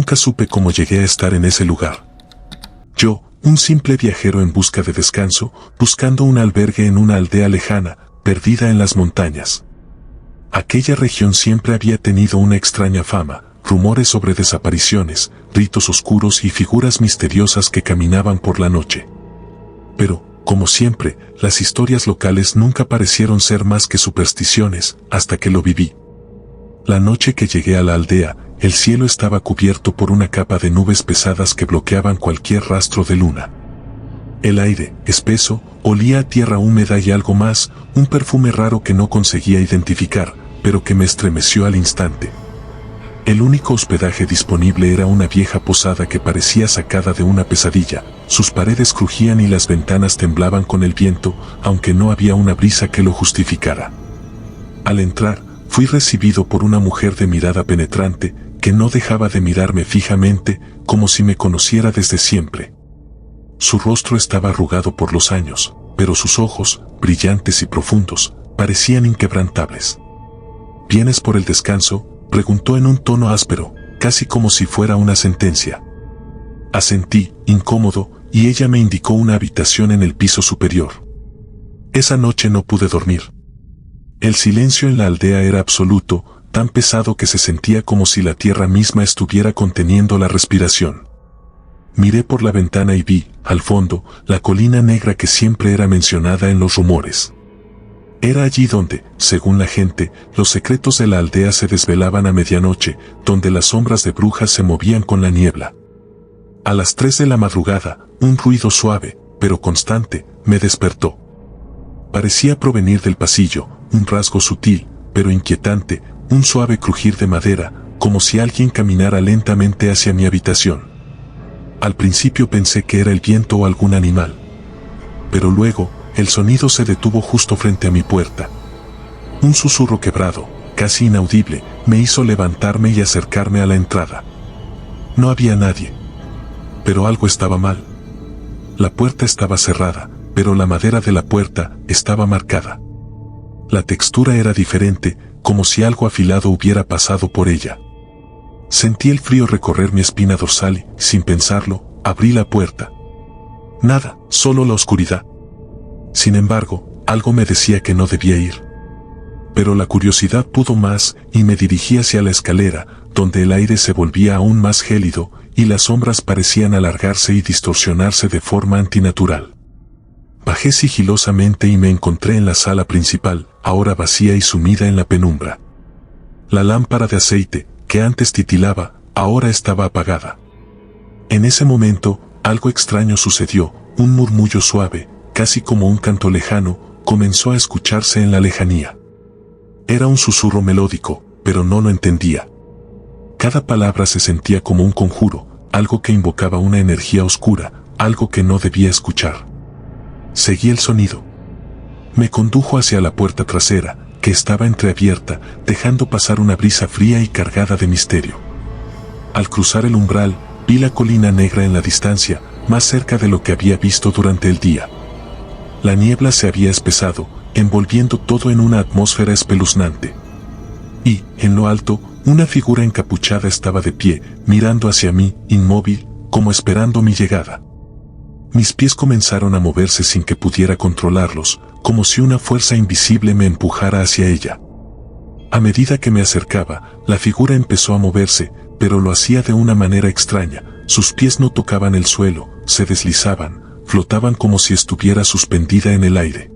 nunca supe cómo llegué a estar en ese lugar. Yo, un simple viajero en busca de descanso, buscando un albergue en una aldea lejana, perdida en las montañas. Aquella región siempre había tenido una extraña fama, rumores sobre desapariciones, ritos oscuros y figuras misteriosas que caminaban por la noche. Pero, como siempre, las historias locales nunca parecieron ser más que supersticiones, hasta que lo viví. La noche que llegué a la aldea, el cielo estaba cubierto por una capa de nubes pesadas que bloqueaban cualquier rastro de luna. El aire, espeso, olía a tierra húmeda y algo más, un perfume raro que no conseguía identificar, pero que me estremeció al instante. El único hospedaje disponible era una vieja posada que parecía sacada de una pesadilla. Sus paredes crujían y las ventanas temblaban con el viento, aunque no había una brisa que lo justificara. Al entrar, fui recibido por una mujer de mirada penetrante, que no dejaba de mirarme fijamente, como si me conociera desde siempre. Su rostro estaba arrugado por los años, pero sus ojos, brillantes y profundos, parecían inquebrantables. ¿Vienes por el descanso?, preguntó en un tono áspero, casi como si fuera una sentencia. Asentí, incómodo, y ella me indicó una habitación en el piso superior. Esa noche no pude dormir. El silencio en la aldea era absoluto, tan pesado que se sentía como si la tierra misma estuviera conteniendo la respiración. Miré por la ventana y vi, al fondo, la colina negra que siempre era mencionada en los rumores. Era allí donde, según la gente, los secretos de la aldea se desvelaban a medianoche, donde las sombras de brujas se movían con la niebla. A las 3 de la madrugada, un ruido suave, pero constante, me despertó. Parecía provenir del pasillo, un rasgo sutil, pero inquietante, un suave crujir de madera, como si alguien caminara lentamente hacia mi habitación. Al principio pensé que era el viento o algún animal. Pero luego, el sonido se detuvo justo frente a mi puerta. Un susurro quebrado, casi inaudible, me hizo levantarme y acercarme a la entrada. No había nadie. Pero algo estaba mal. La puerta estaba cerrada, pero la madera de la puerta estaba marcada. La textura era diferente, como si algo afilado hubiera pasado por ella. Sentí el frío recorrer mi espina dorsal y, sin pensarlo, abrí la puerta. Nada, solo la oscuridad. Sin embargo, algo me decía que no debía ir. Pero la curiosidad pudo más y me dirigí hacia la escalera, donde el aire se volvía aún más gélido y las sombras parecían alargarse y distorsionarse de forma antinatural. Bajé sigilosamente y me encontré en la sala principal, ahora vacía y sumida en la penumbra. La lámpara de aceite, que antes titilaba, ahora estaba apagada. En ese momento, algo extraño sucedió, un murmullo suave, casi como un canto lejano, comenzó a escucharse en la lejanía. Era un susurro melódico, pero no lo entendía. Cada palabra se sentía como un conjuro, algo que invocaba una energía oscura, algo que no debía escuchar. Seguí el sonido. Me condujo hacia la puerta trasera, que estaba entreabierta, dejando pasar una brisa fría y cargada de misterio. Al cruzar el umbral, vi la colina negra en la distancia, más cerca de lo que había visto durante el día. La niebla se había espesado, envolviendo todo en una atmósfera espeluznante. Y, en lo alto, una figura encapuchada estaba de pie, mirando hacia mí, inmóvil, como esperando mi llegada. Mis pies comenzaron a moverse sin que pudiera controlarlos, como si una fuerza invisible me empujara hacia ella. A medida que me acercaba, la figura empezó a moverse, pero lo hacía de una manera extraña. Sus pies no tocaban el suelo, se deslizaban, flotaban como si estuviera suspendida en el aire.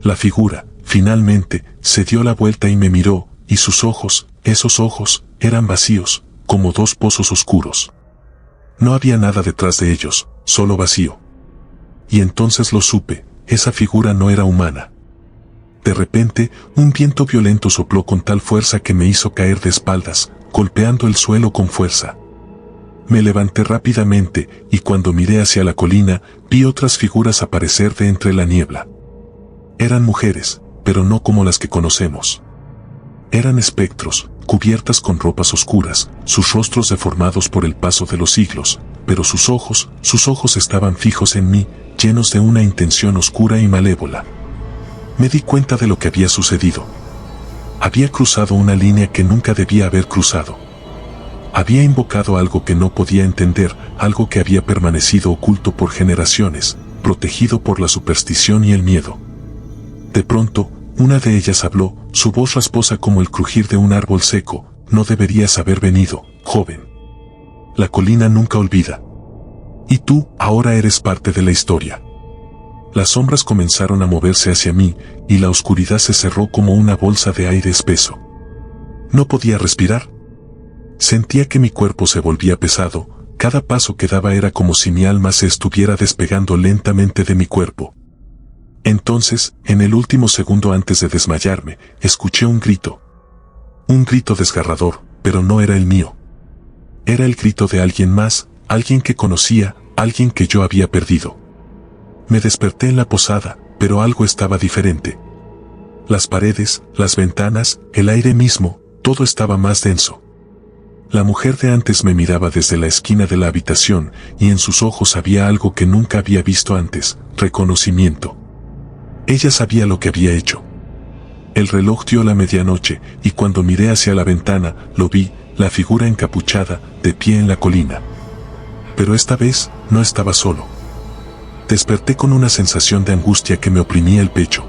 La figura, finalmente, se dio la vuelta y me miró, y sus ojos, esos ojos, eran vacíos, como dos pozos oscuros. No había nada detrás de ellos, solo vacío. Y entonces lo supe, esa figura no era humana. De repente, un viento violento sopló con tal fuerza que me hizo caer de espaldas, golpeando el suelo con fuerza. Me levanté rápidamente, y cuando miré hacia la colina, vi otras figuras aparecer de entre la niebla. Eran mujeres, pero no como las que conocemos. Eran espectros, cubiertas con ropas oscuras, sus rostros deformados por el paso de los siglos, pero sus ojos estaban fijos en mí, llenos de una intención oscura y malévola. Me di cuenta de lo que había sucedido. Había cruzado una línea que nunca debía haber cruzado. Había invocado algo que no podía entender, algo que había permanecido oculto por generaciones, protegido por la superstición y el miedo. De pronto, una de ellas habló, su voz rasposa como el crujir de un árbol seco. No deberías haber venido, joven. La colina nunca olvida. Y tú, ahora eres parte de la historia. Las sombras comenzaron a moverse hacia mí, y la oscuridad se cerró como una bolsa de aire espeso. No podía respirar. Sentía que mi cuerpo se volvía pesado, cada paso que daba era como si mi alma se estuviera despegando lentamente de mi cuerpo. Entonces, en el último segundo antes de desmayarme, escuché un grito. Un grito desgarrador, pero no era el mío. Era el grito de alguien más, alguien que conocía, alguien que yo había perdido. Me desperté en la posada, pero algo estaba diferente. Las paredes, las ventanas, el aire mismo, todo estaba más denso. La mujer de antes me miraba desde la esquina de la habitación, y en sus ojos había algo que nunca había visto antes, reconocimiento. Ella sabía lo que había hecho. El reloj dio la medianoche, y cuando miré hacia la ventana, lo vi, la figura encapuchada, de pie en la colina. Pero esta vez, no estaba solo. Desperté con una sensación de angustia que me oprimía el pecho.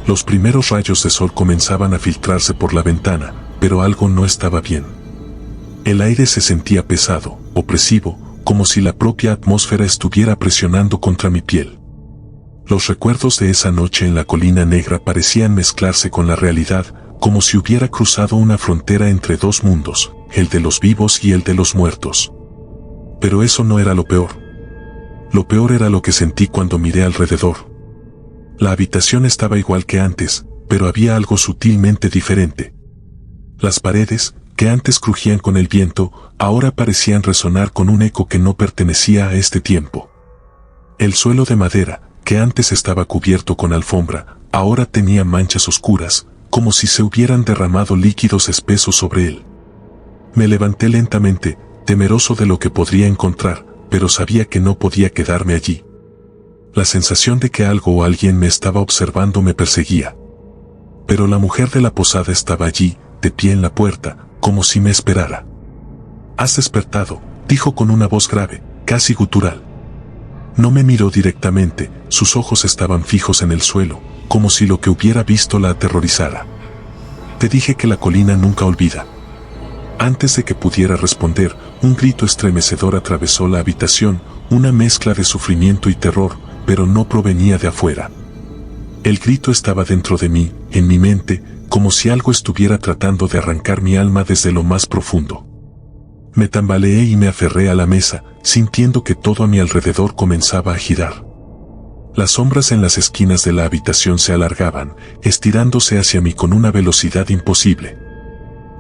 Los primeros rayos de sol comenzaban a filtrarse por la ventana, pero algo no estaba bien. El aire se sentía pesado, opresivo, como si la propia atmósfera estuviera presionando contra mi piel. Los recuerdos de esa noche en la colina negra parecían mezclarse con la realidad, como si hubiera cruzado una frontera entre dos mundos, el de los vivos y el de los muertos. Pero eso no era lo peor. Lo peor era lo que sentí cuando miré alrededor. La habitación estaba igual que antes, pero había algo sutilmente diferente. Las paredes, que antes crujían con el viento, ahora parecían resonar con un eco que no pertenecía a este tiempo. El suelo de madera, que antes estaba cubierto con alfombra, ahora tenía manchas oscuras, como si se hubieran derramado líquidos espesos sobre él. Me levanté lentamente, temeroso de lo que podría encontrar, pero sabía que no podía quedarme allí. La sensación de que algo o alguien me estaba observando me perseguía. Pero la mujer de la posada estaba allí, de pie en la puerta, como si me esperara. «Has despertado», dijo con una voz grave, casi gutural. No me miró directamente, sus ojos estaban fijos en el suelo, como si lo que hubiera visto la aterrorizara. «Te dije que la colina nunca olvida». Antes de que pudiera responder, un grito estremecedor atravesó la habitación, una mezcla de sufrimiento y terror, pero no provenía de afuera. El grito estaba dentro de mí, en mi mente, como si algo estuviera tratando de arrancar mi alma desde lo más profundo. Me tambaleé y me aferré a la mesa, sintiendo que todo a mi alrededor comenzaba a girar. Las sombras en las esquinas de la habitación se alargaban, estirándose hacia mí con una velocidad imposible.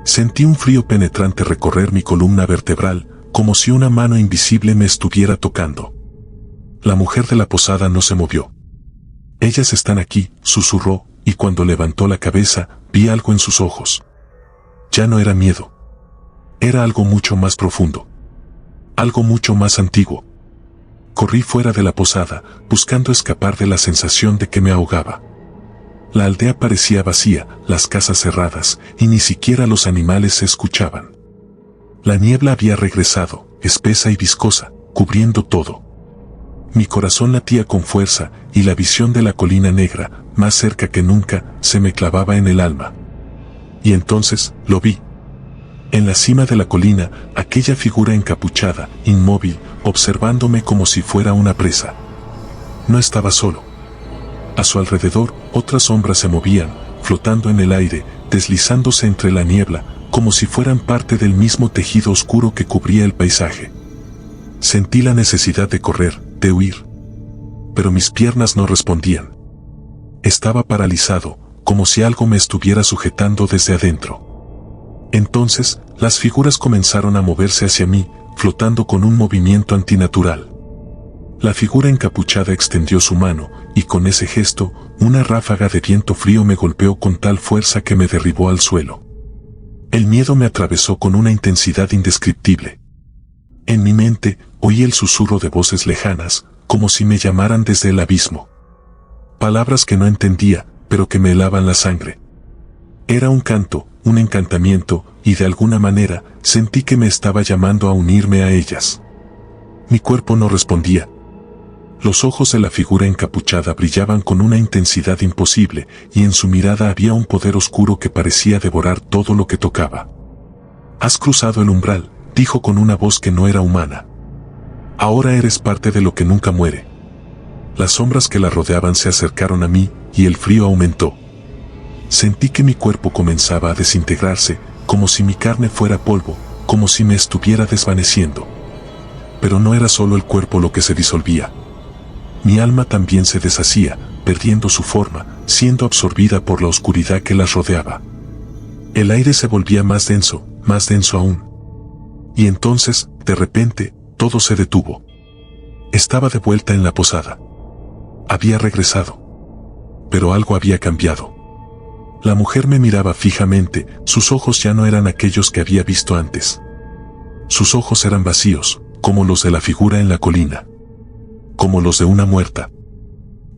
Sentí un frío penetrante recorrer mi columna vertebral, como si una mano invisible me estuviera tocando. La mujer de la posada no se movió. «Ellas están aquí», susurró, y cuando levantó la cabeza, vi algo en sus ojos. Ya no era miedo. Era algo mucho más profundo. Algo mucho más antiguo. Corrí fuera de la posada, buscando escapar de la sensación de que me ahogaba. La aldea parecía vacía, las casas cerradas, y ni siquiera los animales se escuchaban. La niebla había regresado, espesa y viscosa, cubriendo todo. Mi corazón latía con fuerza, y la visión de la colina negra, más cerca que nunca, se me clavaba en el alma. Y entonces, lo vi. En la cima de la colina, aquella figura encapuchada, inmóvil, observándome como si fuera una presa. No estaba solo. A su alrededor, otras sombras se movían, flotando en el aire, deslizándose entre la niebla, como si fueran parte del mismo tejido oscuro que cubría el paisaje. Sentí la necesidad de correr, de huir. Pero mis piernas no respondían. Estaba paralizado, como si algo me estuviera sujetando desde adentro. Entonces, las figuras comenzaron a moverse hacia mí, flotando con un movimiento antinatural. La figura encapuchada extendió su mano, y con ese gesto, una ráfaga de viento frío me golpeó con tal fuerza que me derribó al suelo. El miedo me atravesó con una intensidad indescriptible. En mi mente, oí el susurro de voces lejanas, como si me llamaran desde el abismo. Palabras que no entendía, pero que me helaban la sangre. Era un canto, un encantamiento, y de alguna manera sentí que me estaba llamando a unirme a ellas. Mi cuerpo no respondía. Los ojos de la figura encapuchada brillaban con una intensidad imposible, y en su mirada había un poder oscuro que parecía devorar todo lo que tocaba. «Has cruzado el umbral», dijo con una voz que no era humana. «Ahora eres parte de lo que nunca muere». Las sombras que la rodeaban se acercaron a mí, y el frío aumentó. Sentí que mi cuerpo comenzaba a desintegrarse, como si mi carne fuera polvo, como si me estuviera desvaneciendo. Pero no era solo el cuerpo lo que se disolvía. Mi alma también se deshacía, perdiendo su forma, siendo absorbida por la oscuridad que las rodeaba. El aire se volvía más denso aún. Y entonces, de repente, todo se detuvo. Estaba de vuelta en la posada. Había regresado. Pero algo había cambiado. La mujer me miraba fijamente, sus ojos ya no eran aquellos que había visto antes. Sus ojos eran vacíos, como los de la figura en la colina. Como los de una muerta.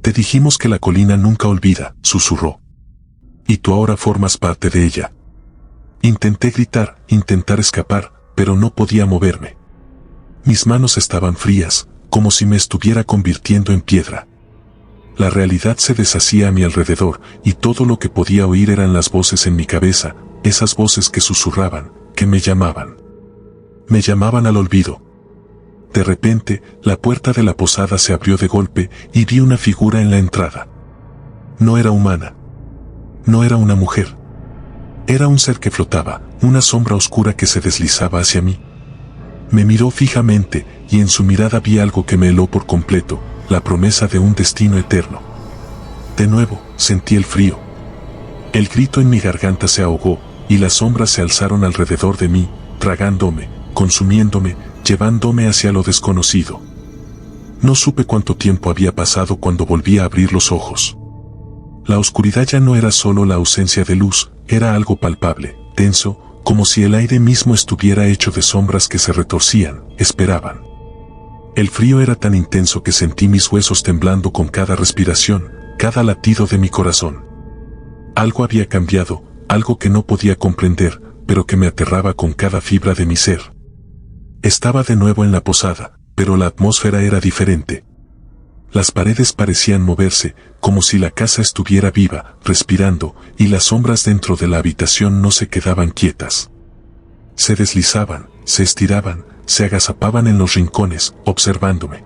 «Te dijimos que la colina nunca olvida», susurró. «Y tú ahora formas parte de ella». Intenté gritar, intentar escapar, pero no podía moverme. Mis manos estaban frías, como si me estuviera convirtiendo en piedra. La realidad se deshacía a mi alrededor, y todo lo que podía oír eran las voces en mi cabeza, esas voces que susurraban, que me llamaban. Me llamaban al olvido. De repente, la puerta de la posada se abrió de golpe, y vi una figura en la entrada. No era humana. No era una mujer. Era un ser que flotaba, una sombra oscura que se deslizaba hacia mí. Me miró fijamente, y en su mirada vi algo que me heló por completo, la promesa de un destino eterno. De nuevo, sentí el frío. El grito en mi garganta se ahogó, y las sombras se alzaron alrededor de mí, tragándome, consumiéndome, llevándome hacia lo desconocido. No supe cuánto tiempo había pasado cuando volví a abrir los ojos. La oscuridad ya no era solo la ausencia de luz, era algo palpable, denso, como si el aire mismo estuviera hecho de sombras que se retorcían, esperaban. El frío era tan intenso que sentí mis huesos temblando con cada respiración, cada latido de mi corazón. Algo había cambiado, algo que no podía comprender, pero que me aterraba con cada fibra de mi ser. Estaba de nuevo en la posada, pero la atmósfera era diferente. Las paredes parecían moverse, como si la casa estuviera viva, respirando, y las sombras dentro de la habitación no se quedaban quietas. Se deslizaban, se estiraban, se agazapaban en los rincones, observándome.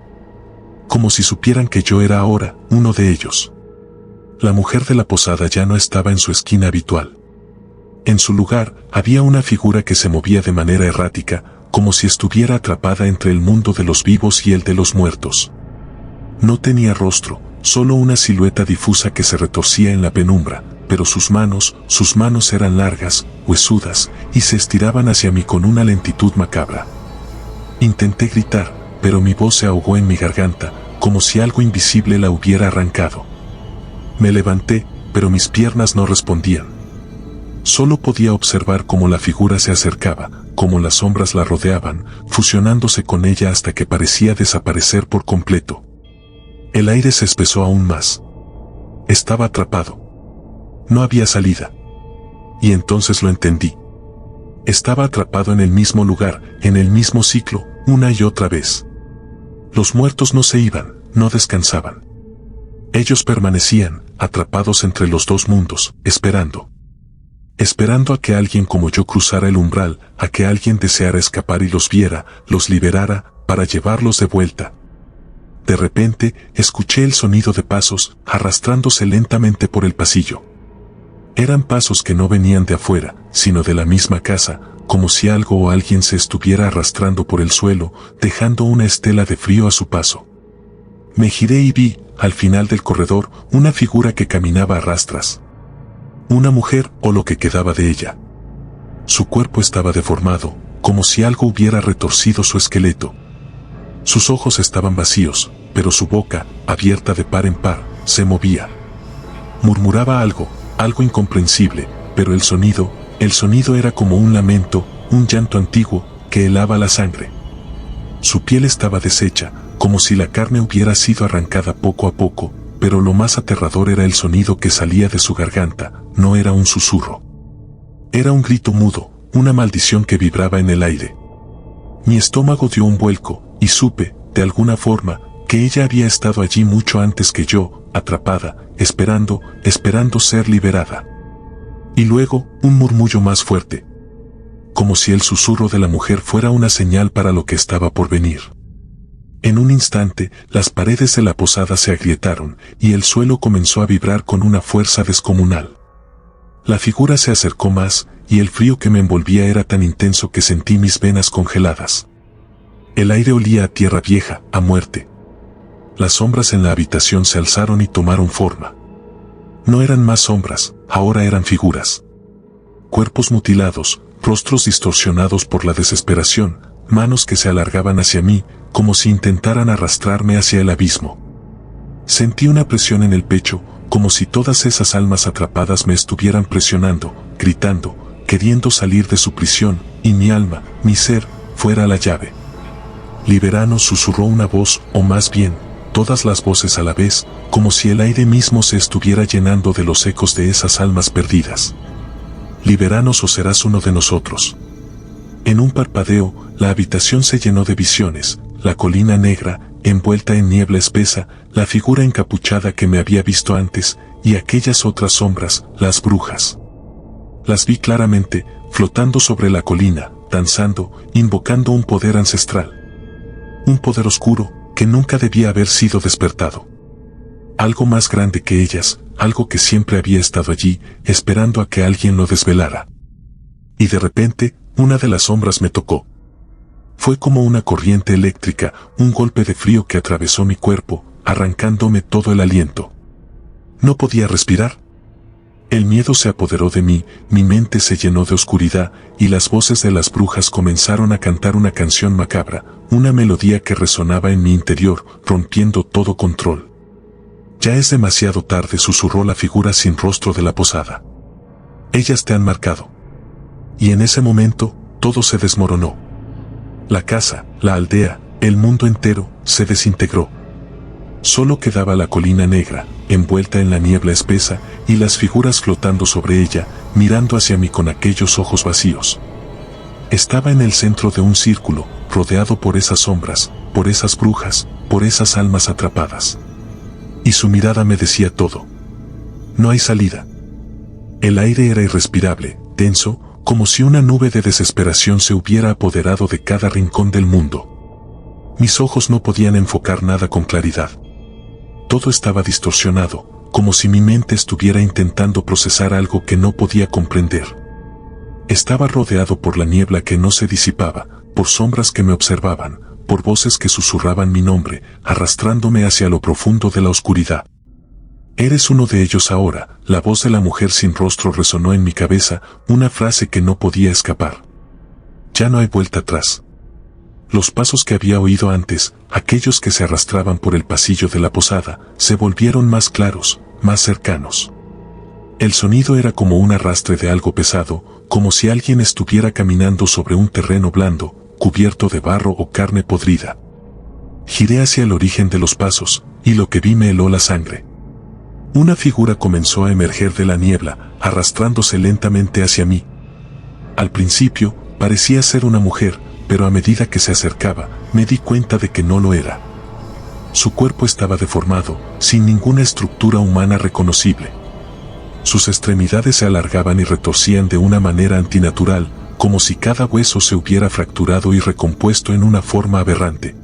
Como si supieran que yo era ahora uno de ellos. La mujer de la posada ya no estaba en su esquina habitual. En su lugar, había una figura que se movía de manera errática, como si estuviera atrapada entre el mundo de los vivos y el de los muertos. No tenía rostro, solo una silueta difusa que se retorcía en la penumbra, pero sus manos eran largas, huesudas, y se estiraban hacia mí con una lentitud macabra. Intenté gritar, pero mi voz se ahogó en mi garganta, como si algo invisible la hubiera arrancado. Me levanté, pero mis piernas no respondían. Solo podía observar cómo la figura se acercaba, cómo las sombras la rodeaban, fusionándose con ella hasta que parecía desaparecer por completo. El aire se espesó aún más. Estaba atrapado. No había salida. Y entonces lo entendí. Estaba atrapado en el mismo lugar, en el mismo ciclo, una y otra vez. Los muertos no se iban, no descansaban. Ellos permanecían, atrapados entre los dos mundos, esperando. Esperando a que alguien como yo cruzara el umbral, a que alguien deseara escapar y los viera, los liberara, para llevarlos de vuelta. De repente, escuché el sonido de pasos, arrastrándose lentamente por el pasillo. Eran pasos que no venían de afuera, sino de la misma casa, como si algo o alguien se estuviera arrastrando por el suelo, dejando una estela de frío a su paso. Me giré y vi, al final del corredor, una figura que caminaba a rastras. Una mujer o lo que quedaba de ella. Su cuerpo estaba deformado, como si algo hubiera retorcido su esqueleto. Sus ojos estaban vacíos, pero su boca, abierta de par en par, se movía. Murmuraba algo incomprensible, pero el sonido era como un lamento, un llanto antiguo, que helaba la sangre. Su piel estaba deshecha, como si la carne hubiera sido arrancada poco a poco, pero lo más aterrador era el sonido que salía de su garganta, no era un susurro. Era un grito mudo, una maldición que vibraba en el aire. Mi estómago dio un vuelco, y supe, de alguna forma, que ella había estado allí mucho antes que yo, atrapada, esperando ser liberada. Y luego, un murmullo más fuerte. Como si el susurro de la mujer fuera una señal para lo que estaba por venir. En un instante, las paredes de la posada se agrietaron, y el suelo comenzó a vibrar con una fuerza descomunal. La figura se acercó más, y el frío que me envolvía era tan intenso que sentí mis venas congeladas. El aire olía a tierra vieja, a muerte. Las sombras en la habitación se alzaron y tomaron forma. No eran más sombras, ahora eran figuras. Cuerpos mutilados, rostros distorsionados por la desesperación, manos que se alargaban hacia mí, como si intentaran arrastrarme hacia el abismo. Sentí una presión en el pecho, como si todas esas almas atrapadas me estuvieran presionando, gritando, queriendo salir de su prisión, y mi alma, mi ser, fuera la llave. Liberanos, susurró una voz, o más bien, todas las voces a la vez, como si el aire mismo se estuviera llenando de los ecos de esas almas perdidas. Liberanos o serás uno de nosotros. En un parpadeo, la habitación se llenó de visiones, la colina negra, envuelta en niebla espesa, la figura encapuchada que me había visto antes, y aquellas otras sombras, las brujas. Las vi claramente, flotando sobre la colina, danzando, invocando un poder ancestral. Un poder oscuro, que nunca debía haber sido despertado. Algo más grande que ellas, algo que siempre había estado allí, esperando a que alguien lo desvelara. Y de repente, una de las sombras me tocó. Fue como una corriente eléctrica, un golpe de frío que atravesó mi cuerpo, arrancándome todo el aliento. No podía respirar. El miedo se apoderó de mí, mi mente se llenó de oscuridad, y las voces de las brujas comenzaron a cantar una canción macabra, una melodía que resonaba en mi interior, rompiendo todo control. Ya es demasiado tarde, susurró la figura sin rostro de la posada. Ellas te han marcado. Y en ese momento, todo se desmoronó. La casa, la aldea, el mundo entero, se desintegró. Solo quedaba la colina negra, envuelta en la niebla espesa, y las figuras flotando sobre ella, mirando hacia mí con aquellos ojos vacíos. Estaba en el centro de un círculo, rodeado por esas sombras, por esas brujas, por esas almas atrapadas. Y su mirada me decía todo. No hay salida. El aire era irrespirable, denso, como si una nube de desesperación se hubiera apoderado de cada rincón del mundo. Mis ojos no podían enfocar nada con claridad. Todo estaba distorsionado, como si mi mente estuviera intentando procesar algo que no podía comprender. Estaba rodeado por la niebla que no se disipaba, por sombras que me observaban, por voces que susurraban mi nombre, arrastrándome hacia lo profundo de la oscuridad. Eres uno de ellos ahora, la voz de la mujer sin rostro resonó en mi cabeza, una frase que no podía escapar. Ya no hay vuelta atrás. Los pasos que había oído antes, aquellos que se arrastraban por el pasillo de la posada, se volvieron más claros, más cercanos. El sonido era como un arrastre de algo pesado, como si alguien estuviera caminando sobre un terreno blando, cubierto de barro o carne podrida. Giré hacia el origen de los pasos, y lo que vi me heló la sangre. Una figura comenzó a emerger de la niebla, arrastrándose lentamente hacia mí. Al principio, parecía ser una mujer, pero a medida que se acercaba, me di cuenta de que no lo era. Su cuerpo estaba deformado, sin ninguna estructura humana reconocible. Sus extremidades se alargaban y retorcían de una manera antinatural, como si cada hueso se hubiera fracturado y recompuesto en una forma aberrante.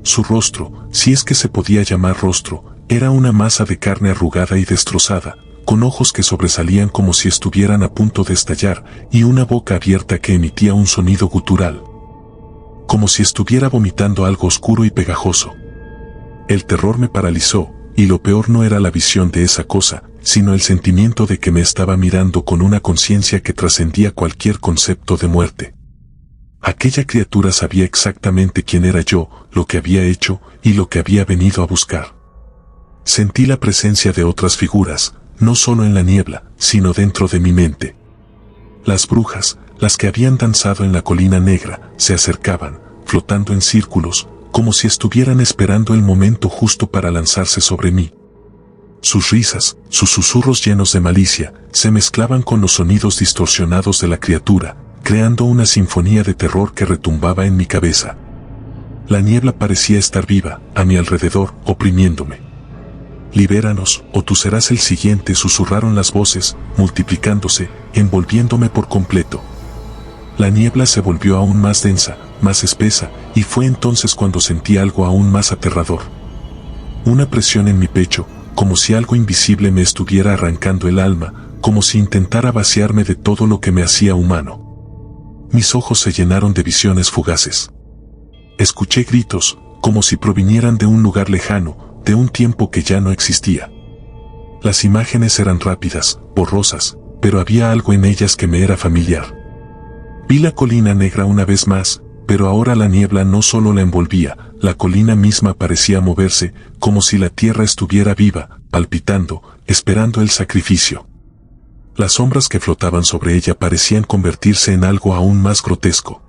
Su rostro, si es que se podía llamar rostro, era una masa de carne arrugada y destrozada, con ojos que sobresalían como si estuvieran a punto de estallar, y una boca abierta que emitía un sonido gutural. Como si estuviera vomitando algo oscuro y pegajoso. El terror me paralizó, y lo peor no era la visión de esa cosa, sino el sentimiento de que me estaba mirando con una conciencia que trascendía cualquier concepto de muerte. Aquella criatura sabía exactamente quién era yo, lo que había hecho, y lo que había venido a buscar. Sentí la presencia de otras figuras, no solo en la niebla, sino dentro de mi mente. Las brujas, las que habían danzado en la colina negra, se acercaban, flotando en círculos, como si estuvieran esperando el momento justo para lanzarse sobre mí. Sus risas, sus susurros llenos de malicia, se mezclaban con los sonidos distorsionados de la criatura, creando una sinfonía de terror que retumbaba en mi cabeza. La niebla parecía estar viva, a mi alrededor, oprimiéndome. «Libéranos, o tú serás el siguiente», susurraron las voces, multiplicándose, envolviéndome por completo. La niebla se volvió aún más densa, más espesa, y fue entonces cuando sentí algo aún más aterrador. Una presión en mi pecho, como si algo invisible me estuviera arrancando el alma, como si intentara vaciarme de todo lo que me hacía humano. Mis ojos se llenaron de visiones fugaces. Escuché gritos, como si provinieran de un lugar lejano, de un tiempo que ya no existía. Las imágenes eran rápidas, borrosas, pero había algo en ellas que me era familiar. Vi la colina negra una vez más, pero ahora la niebla no solo la envolvía, la colina misma parecía moverse, como si la tierra estuviera viva, palpitando, esperando el sacrificio. Las sombras que flotaban sobre ella parecían convertirse en algo aún más grotesco.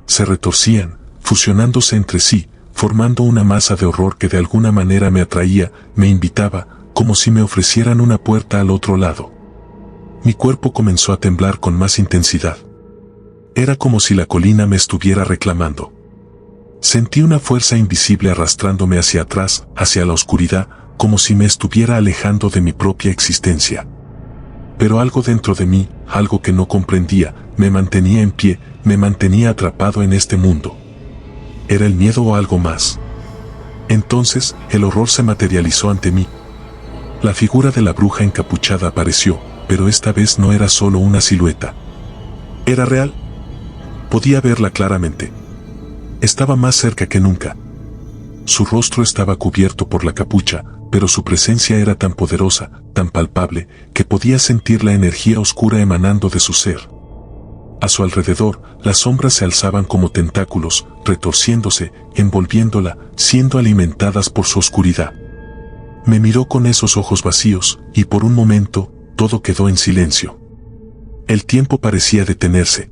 Se retorcían, fusionándose entre sí, formando una masa de horror que de alguna manera me atraía, me invitaba, como si me ofrecieran una puerta al otro lado. Mi cuerpo comenzó a temblar con más intensidad. Era como si la colina me estuviera reclamando. Sentí una fuerza invisible arrastrándome hacia atrás, hacia la oscuridad, como si me estuviera alejando de mi propia existencia. Pero algo dentro de mí, algo que no comprendía, me mantenía en pie, me mantenía atrapado en este mundo. ¿Era el miedo o algo más? Entonces, el horror se materializó ante mí. La figura de la bruja encapuchada apareció, pero esta vez no era solo una silueta. ¿Era real? Podía verla claramente. Estaba más cerca que nunca. Su rostro estaba cubierto por la capucha, pero su presencia era tan poderosa, tan palpable, que podía sentir la energía oscura emanando de su ser. A su alrededor, las sombras se alzaban como tentáculos, retorciéndose, envolviéndola, siendo alimentadas por su oscuridad. Me miró con esos ojos vacíos, y por un momento, todo quedó en silencio. El tiempo parecía detenerse.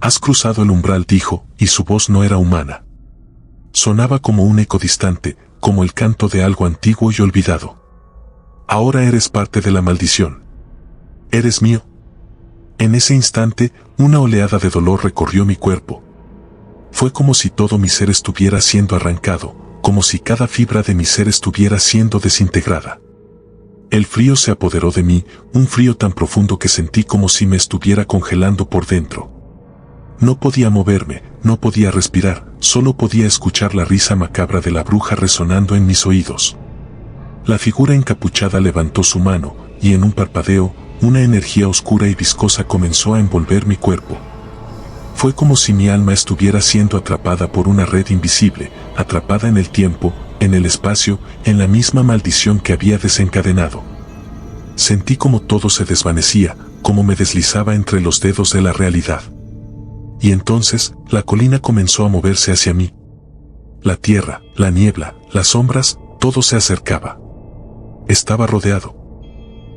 «Has cruzado el umbral», dijo, y su voz no era humana. Sonaba como un eco distante, como el canto de algo antiguo y olvidado. «Ahora eres parte de la maldición. Eres mío». En ese instante, una oleada de dolor recorrió mi cuerpo. Fue como si todo mi ser estuviera siendo arrancado, como si cada fibra de mi ser estuviera siendo desintegrada. El frío se apoderó de mí, un frío tan profundo que sentí como si me estuviera congelando por dentro. No podía moverme, no podía respirar, solo podía escuchar la risa macabra de la bruja resonando en mis oídos. La figura encapuchada levantó su mano, y en un parpadeo, una energía oscura y viscosa comenzó a envolver mi cuerpo. Fue como si mi alma estuviera siendo atrapada por una red invisible, atrapada en el tiempo, en el espacio, en la misma maldición que había desencadenado. Sentí como todo se desvanecía, como me deslizaba entre los dedos de la realidad. Y entonces, la colina comenzó a moverse hacia mí. La tierra, la niebla, las sombras, todo se acercaba. Estaba rodeado.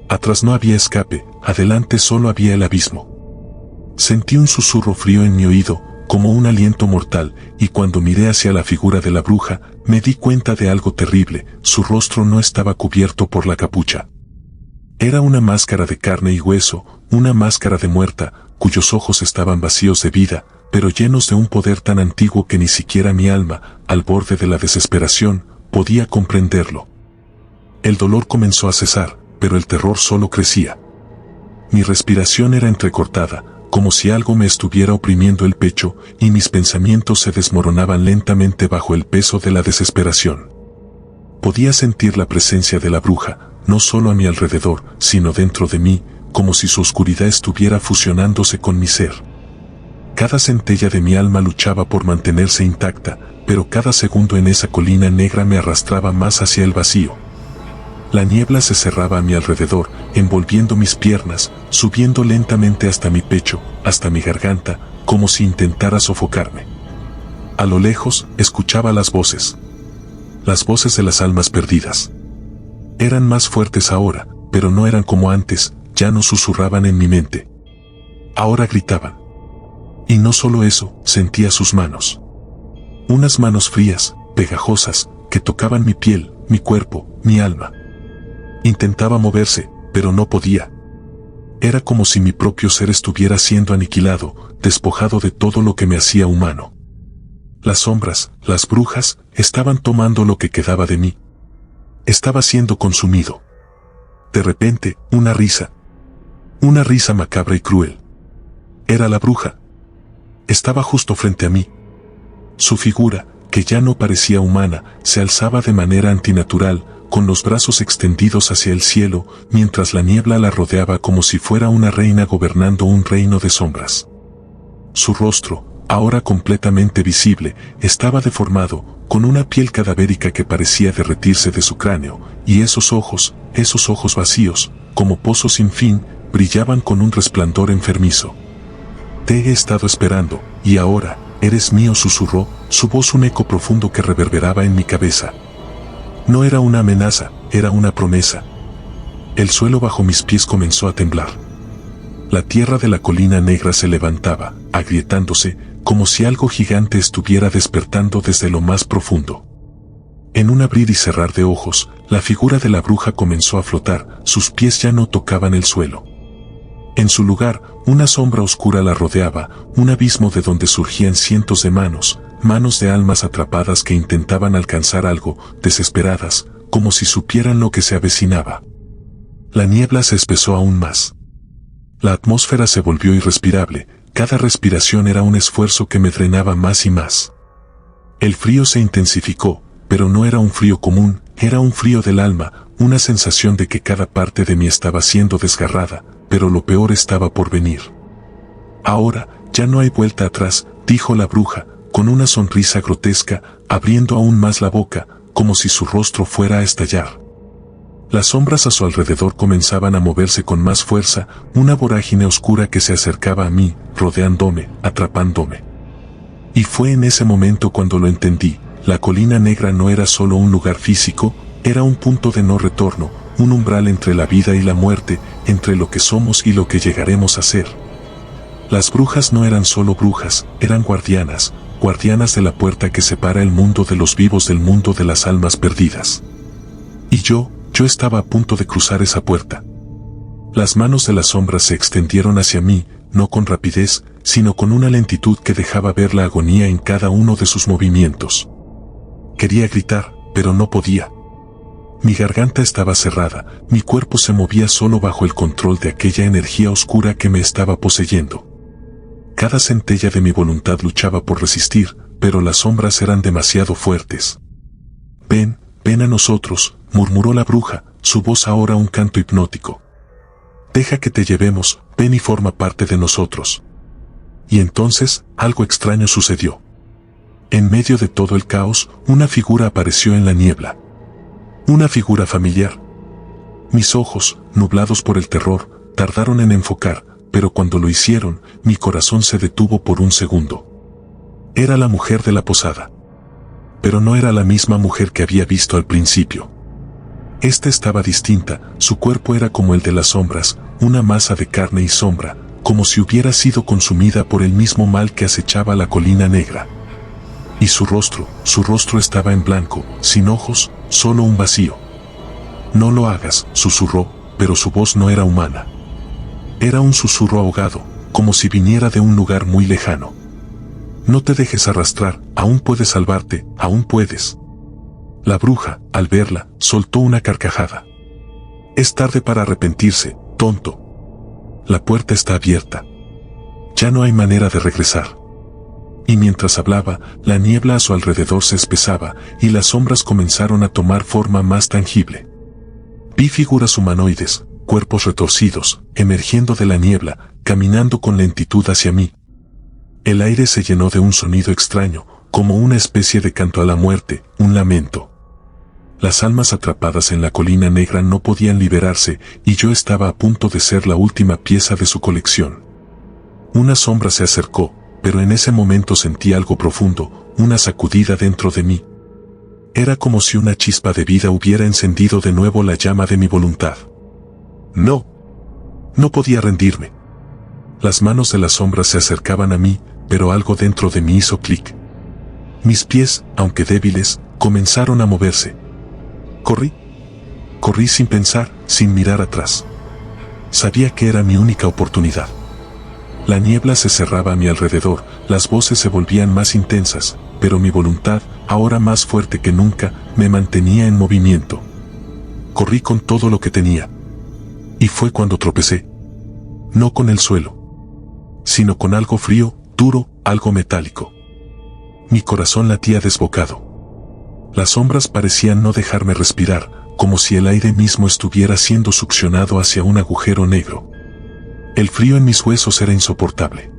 Atrás no había escape, adelante solo había el abismo. Sentí un susurro frío en mi oído, como un aliento mortal, y cuando miré hacia la figura de la bruja, me di cuenta de algo terrible, su rostro no estaba cubierto por la capucha. Era una máscara de carne y hueso, una máscara de muerta, cuyos ojos estaban vacíos de vida, pero llenos de un poder tan antiguo que ni siquiera mi alma, al borde de la desesperación, podía comprenderlo. El dolor comenzó a cesar, pero el terror solo crecía. Mi respiración era entrecortada, como si algo me estuviera oprimiendo el pecho, y mis pensamientos se desmoronaban lentamente bajo el peso de la desesperación. Podía sentir la presencia de la bruja, no solo a mi alrededor, sino dentro de mí, como si su oscuridad estuviera fusionándose con mi ser. Cada centella de mi alma luchaba por mantenerse intacta, pero cada segundo en esa colina negra me arrastraba más hacia el vacío. La niebla se cerraba a mi alrededor, envolviendo mis piernas, subiendo lentamente hasta mi pecho, hasta mi garganta, como si intentara sofocarme. A lo lejos, escuchaba las voces de las almas perdidas. Eran más fuertes ahora, pero no eran como antes, ya no susurraban en mi mente. Ahora gritaban. Y no solo eso, sentía sus manos. Unas manos frías, pegajosas, que tocaban mi piel, mi cuerpo, mi alma. Intentaba moverse, pero no podía. Era como si mi propio ser estuviera siendo aniquilado, despojado de todo lo que me hacía humano. Las sombras, las brujas, estaban tomando lo que quedaba de mí. Estaba siendo consumido. De repente, una risa. Una risa macabra y cruel. Era la bruja. Estaba justo frente a mí. Su figura, que ya no parecía humana, se alzaba de manera antinatural, con los brazos extendidos hacia el cielo, mientras la niebla la rodeaba como si fuera una reina gobernando un reino de sombras. Su rostro, ahora completamente visible, estaba deformado, con una piel cadavérica que parecía derretirse de su cráneo, y esos ojos vacíos, como pozos sin fin, brillaban con un resplandor enfermizo. Te he estado esperando, y ahora, eres mío, susurró, su voz un eco profundo que reverberaba en mi cabeza. No era una amenaza, era una promesa. El suelo bajo mis pies comenzó a temblar. La tierra de la colina negra se levantaba, agrietándose, como si algo gigante estuviera despertando desde lo más profundo. En un abrir y cerrar de ojos, la figura de la bruja comenzó a flotar, sus pies ya no tocaban el suelo. En su lugar, una sombra oscura la rodeaba, un abismo de donde surgían cientos de manos de almas atrapadas que intentaban alcanzar algo, desesperadas, como si supieran lo que se avecinaba. La niebla se espesó aún más. La atmósfera se volvió irrespirable, cada respiración era un esfuerzo que me drenaba más y más. El frío se intensificó, pero no era un frío común, era un frío del alma, una sensación de que cada parte de mí estaba siendo desgarrada, pero lo peor estaba por venir. Ahora, ya no hay vuelta atrás, dijo la bruja, con una sonrisa grotesca, abriendo aún más la boca, como si su rostro fuera a estallar. Las sombras a su alrededor comenzaban a moverse con más fuerza, una vorágine oscura que se acercaba a mí, rodeándome, atrapándome. Y fue en ese momento cuando lo entendí, la colina negra no era solo un lugar físico, era un punto de no retorno, un umbral entre la vida y la muerte, entre lo que somos y lo que llegaremos a ser. Las brujas no eran solo brujas, eran guardianas de la puerta que separa el mundo de los vivos del mundo de las almas perdidas. Y yo estaba a punto de cruzar esa puerta. Las manos de las sombras se extendieron hacia mí, no con rapidez, sino con una lentitud que dejaba ver la agonía en cada uno de sus movimientos. Quería gritar, pero no podía. Mi garganta estaba cerrada, mi cuerpo se movía solo bajo el control de aquella energía oscura que me estaba poseyendo. Cada centella de mi voluntad luchaba por resistir, pero las sombras eran demasiado fuertes. Ven a nosotros, murmuró la bruja, su voz ahora un canto hipnótico. Deja que te llevemos, ven y forma parte de nosotros. Y entonces, algo extraño sucedió. En medio de todo el caos, una figura apareció en la niebla. Una figura familiar. Mis ojos, nublados por el terror, tardaron en enfocar, pero cuando lo hicieron, mi corazón se detuvo por un segundo. Era la mujer de la posada. Pero no era la misma mujer que había visto al principio. Esta estaba distinta, su cuerpo era como el de las sombras, una masa de carne y sombra, como si hubiera sido consumida por el mismo mal que acechaba la colina negra. Y su rostro estaba en blanco, sin ojos, solo un vacío. No lo hagas, susurró, pero su voz no era humana. Era un susurro ahogado, como si viniera de un lugar muy lejano. No te dejes arrastrar, aún puedes salvarte, aún puedes. La bruja, al verla, soltó una carcajada. Es tarde para arrepentirse, tonto. La puerta está abierta. Ya no hay manera de regresar. Y mientras hablaba, la niebla a su alrededor se espesaba, y las sombras comenzaron a tomar forma más tangible. Vi figuras humanoides, cuerpos retorcidos, emergiendo de la niebla, caminando con lentitud hacia mí. El aire se llenó de un sonido extraño, como una especie de canto a la muerte, un lamento. Las almas atrapadas en la colina negra no podían liberarse, y yo estaba a punto de ser la última pieza de su colección. Una sombra se acercó, pero en ese momento sentí algo profundo, una sacudida dentro de mí. Era como si una chispa de vida hubiera encendido de nuevo la llama de mi voluntad. No podía rendirme. Las manos de las sombras se acercaban a mí, pero algo dentro de mí hizo clic. Mis pies, aunque débiles, comenzaron a moverse. Corrí Corrí sin pensar, sin mirar atrás. Sabía que era mi única oportunidad. La niebla se cerraba a mi alrededor, las voces se volvían más intensas, pero mi voluntad, ahora más fuerte que nunca, me mantenía en movimiento. Corrí con todo lo que tenía. Y fue cuando tropecé. No con el suelo, sino con algo frío, duro, algo metálico. Mi corazón latía desbocado. Las sombras parecían no dejarme respirar, como si el aire mismo estuviera siendo succionado hacia un agujero negro. El frío en mis huesos era insoportable.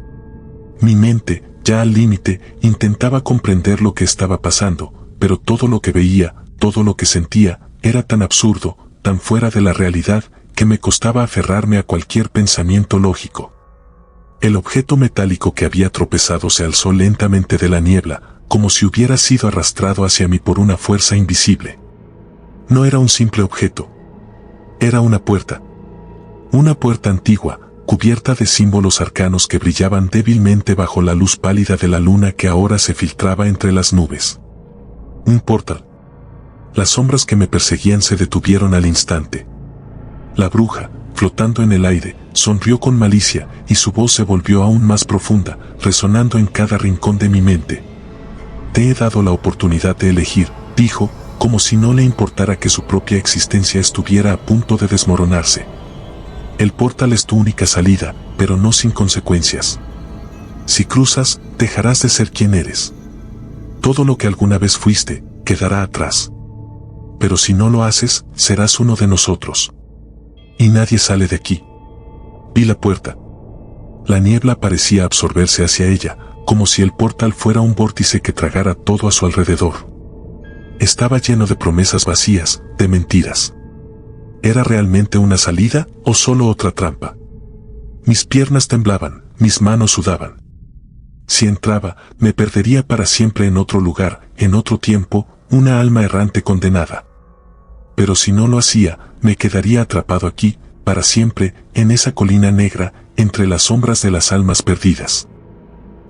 Mi mente, ya al límite, intentaba comprender lo que estaba pasando, pero todo lo que veía, todo lo que sentía, era tan absurdo, tan fuera de la realidad, que me costaba aferrarme a cualquier pensamiento lógico. El objeto metálico que había tropezado se alzó lentamente de la niebla, como si hubiera sido arrastrado hacia mí por una fuerza invisible. No era un simple objeto. Era una puerta. Una puerta antigua, cubierta de símbolos arcanos que brillaban débilmente bajo la luz pálida de la luna que ahora se filtraba entre las nubes. Un portal. Las sombras que me perseguían se detuvieron al instante. La bruja, flotando en el aire, sonrió con malicia, y su voz se volvió aún más profunda, resonando en cada rincón de mi mente. Te he dado la oportunidad de elegir, dijo, como si no le importara que su propia existencia estuviera a punto de desmoronarse. El portal es tu única salida, pero no sin consecuencias. Si cruzas, dejarás de ser quien eres. Todo lo que alguna vez fuiste, quedará atrás. Pero si no lo haces, serás uno de nosotros. Y nadie sale de aquí. Vi la puerta. La niebla parecía absorberse hacia ella, como si el portal fuera un vórtice que tragara todo a su alrededor. Estaba lleno de promesas vacías, de mentiras. ¿Era realmente una salida o solo otra trampa? Mis piernas temblaban, mis manos sudaban. Si entraba, me perdería para siempre en otro lugar, en otro tiempo, una alma errante condenada. Pero si no lo hacía, me quedaría atrapado aquí, para siempre, en esa colina negra, entre las sombras de las almas perdidas.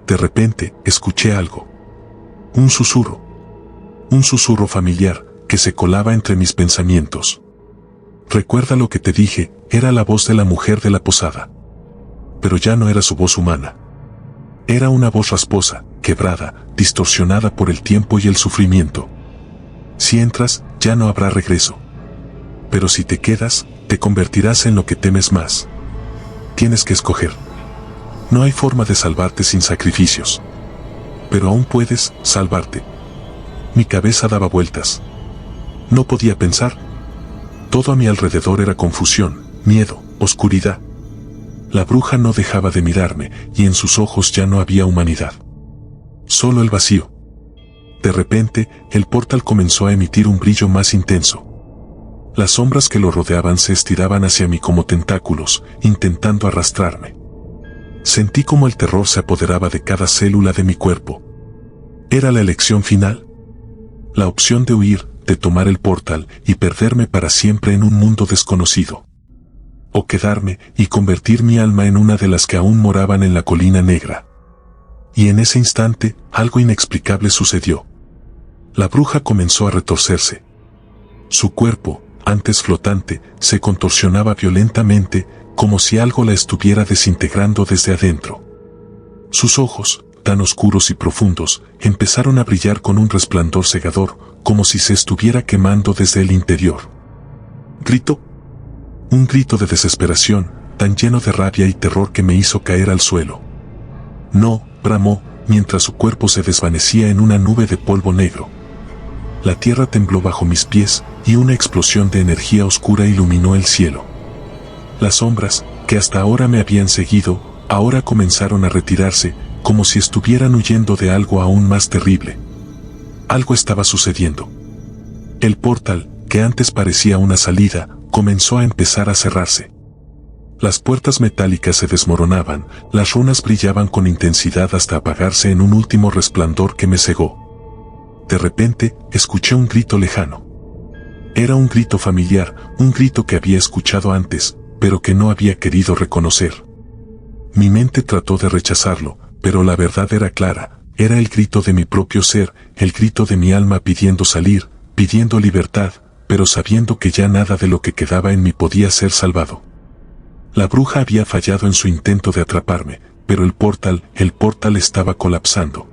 De repente, escuché algo. Un susurro. Un susurro familiar, que se colaba entre mis pensamientos. Recuerda lo que te dije, era la voz de la mujer de la posada. Pero ya no era su voz humana. Era una voz rasposa, quebrada, distorsionada por el tiempo y el sufrimiento. Si entras, ya no habrá regreso. Pero si te quedas, te convertirás en lo que temes más. Tienes que escoger. No hay forma de salvarte sin sacrificios. Pero aún puedes salvarte. Mi cabeza daba vueltas. No podía pensar. Todo a mi alrededor era confusión, miedo, oscuridad. La bruja no dejaba de mirarme, y en sus ojos ya no había humanidad. Solo el vacío. De repente, el portal comenzó a emitir un brillo más intenso. Las sombras que lo rodeaban se estiraban hacia mí como tentáculos, intentando arrastrarme. Sentí como el terror se apoderaba de cada célula de mi cuerpo. Era la elección final. La opción de huir, de tomar el portal y perderme para siempre en un mundo desconocido. O quedarme y convertir mi alma en una de las que aún moraban en la colina negra. Y en ese instante, algo inexplicable sucedió. La bruja comenzó a retorcerse. Su cuerpo, antes flotante, se contorsionaba violentamente, como si algo la estuviera desintegrando desde adentro. Sus ojos, tan oscuros y profundos, empezaron a brillar con un resplandor cegador, como si se estuviera quemando desde el interior. Gritó. Un grito de desesperación, tan lleno de rabia y terror que me hizo caer al suelo. No, bramó, mientras su cuerpo se desvanecía en una nube de polvo negro. La tierra tembló bajo mis pies, y una explosión de energía oscura iluminó el cielo. Las sombras, que hasta ahora me habían seguido, ahora comenzaron a retirarse, como si estuvieran huyendo de algo aún más terrible. Algo estaba sucediendo. El portal, que antes parecía una salida, comenzó a empezar a cerrarse. Las puertas metálicas se desmoronaban, las runas brillaban con intensidad hasta apagarse en un último resplandor que me cegó. De repente, escuché un grito lejano. Era un grito familiar, un grito que había escuchado antes, pero que no había querido reconocer. Mi mente trató de rechazarlo, pero la verdad era clara, era el grito de mi propio ser, el grito de mi alma pidiendo salir, pidiendo libertad, pero sabiendo que ya nada de lo que quedaba en mí podía ser salvado. La bruja había fallado en su intento de atraparme, pero el portal estaba colapsando.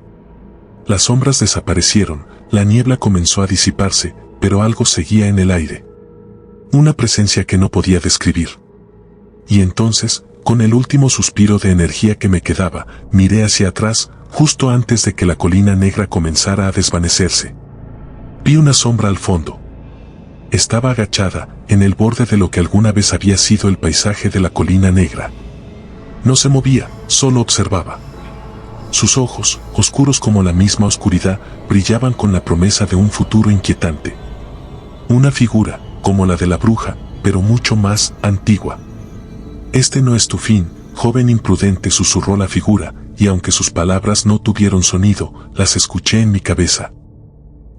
Las sombras desaparecieron, la niebla comenzó a disiparse, pero algo seguía en el aire. Una presencia que no podía describir. Y entonces, con el último suspiro de energía que me quedaba, miré hacia atrás, justo antes de que la colina negra comenzara a desvanecerse. Vi una sombra al fondo. Estaba agachada, en el borde de lo que alguna vez había sido el paisaje de la colina negra. No se movía, solo observaba. Sus ojos, oscuros como la misma oscuridad, brillaban con la promesa de un futuro inquietante. Una figura, como la de la bruja, pero mucho más antigua. «Este no es tu fin, joven imprudente», susurró la figura, y aunque sus palabras no tuvieron sonido, las escuché en mi cabeza.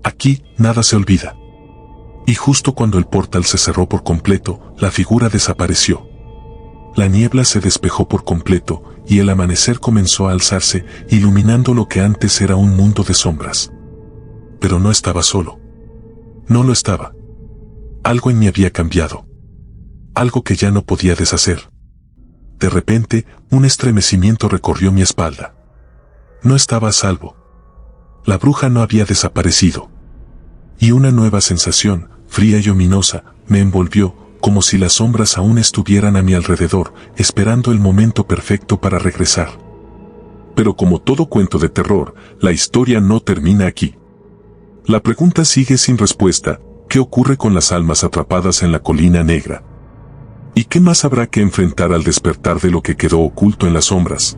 Aquí, nada se olvida. Y justo cuando el portal se cerró por completo, la figura desapareció. La niebla se despejó por completo, y el amanecer comenzó a alzarse, iluminando lo que antes era un mundo de sombras. Pero no estaba solo. No lo estaba. Algo en mí había cambiado. Algo que ya no podía deshacer. De repente, un estremecimiento recorrió mi espalda. No estaba a salvo. La bruja no había desaparecido. Y una nueva sensación, fría y ominosa, me envolvió, como si las sombras aún estuvieran a mi alrededor, esperando el momento perfecto para regresar. Pero como todo cuento de terror, la historia no termina aquí. La pregunta sigue sin respuesta: ¿qué ocurre con las almas atrapadas en la colina negra? ¿Y qué más habrá que enfrentar al despertar de lo que quedó oculto en las sombras?